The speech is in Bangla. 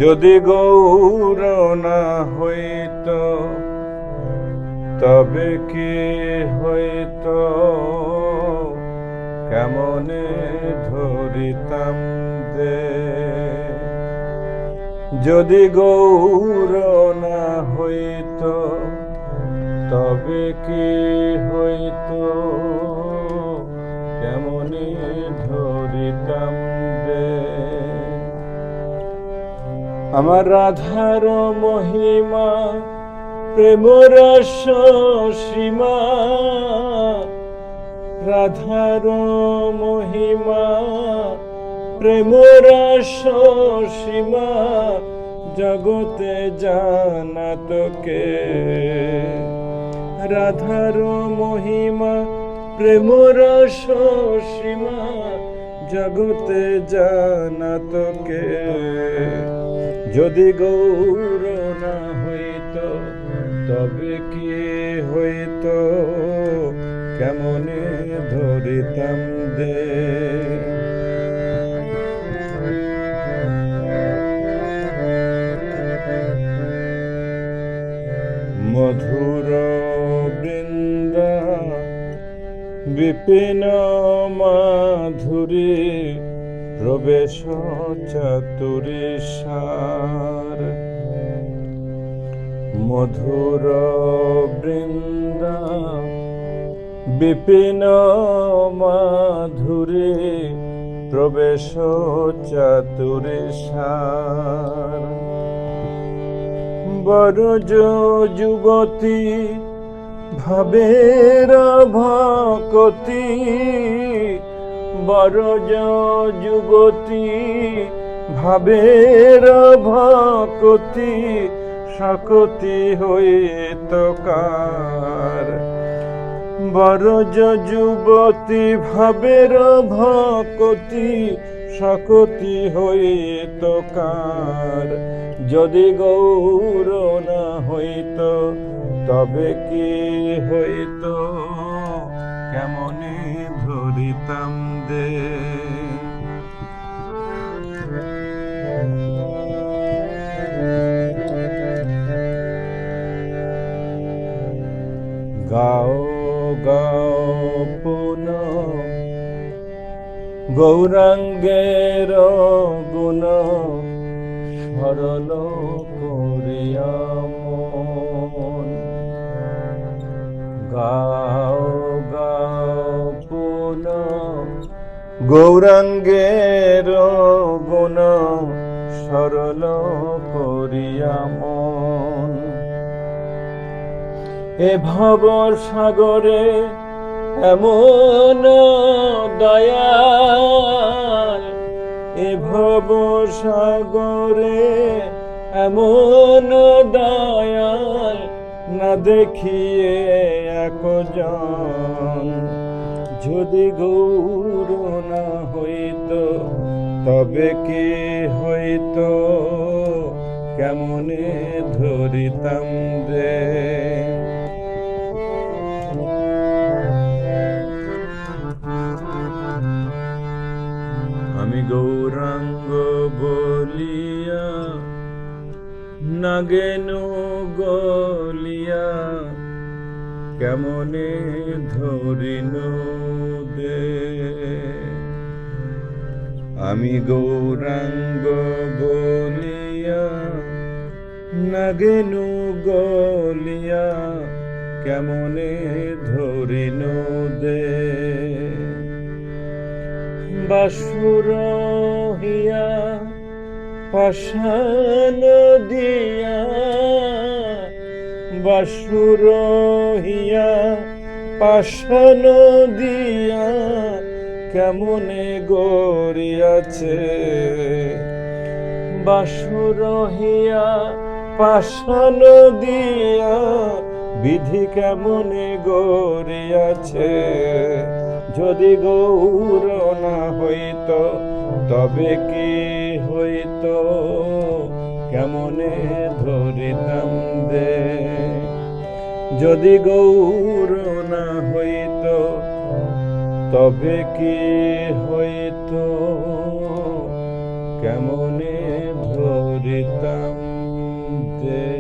যদি গৌর না হইত তবে কি হইত, কেমনে ধরিতাম দে। যদি গৌর না হইত তবে কি হইত, কেমনে ধরিতাম দে। আমার রাধার মহিমা প্রেম রস সীমা, রাধার মহিমা প্রেম রস সীমা, জগতে জানাত কে। রাধার মহিমা প্রেম রস সীমা, জগতে জানাত কে। যদি গৌর না হইত তবে কি হইত, কেমনে ধরিতাম দে। মধুর বৃন্দা বিপিন মাধুরী, প্রবেশ চাতুরী সার। মধুর বৃন্দা বিপিন মাধুরী, প্রবেশ চাতুরী সার। বরজ যুবতী ভাবের ভকতি, বরজ যুবতী ভাবের ভকতি, সকতি হইত কার। বরজ যুবতী ভাবের ভকতি, সকতি হইত কার। যদি গৌর না হইত তবে কি হইত, কেমনে ধরিতাম দে। গাও গাও পুনঃ গৌরাঙ্গের গুণ, সরল করিয়া মন। গাও গাও পুনঃ গৌরাঙ্গের গুণ, সরল করিয়া মন। এ ভব সাগরে এমন দয়াল, এ ভব সাগরে এমন দয়াল, না দেখিয়ে একজন। যদি গৌর না হইত তবে কি হইত, কেমনে ধরিতাম দে। আমি গৌরাঙ্গ বলিয়া নাগেনু গলিয়া, কেমনে ধরিনু দে। আমি গৌরাঙ্গ বলিয়া নাগেনু গলিয়া, কেমনে ধরিনু দে। বাসুর হিয়া পাষাণ দিয়া, বাসুর হিয়া পাষাণ দিয়া, কেমনে গড়িয়াছে। বাসুর হিয়া পাষাণ দিয়া, বিধি কেমনে গড়িয়াছে। যদি গৌর না হইত তবে কি হইত, কেমনে ধরিতাম দে। যদি গৌর না হইত তবে কি হইত, কেমনে ধরিতাম যে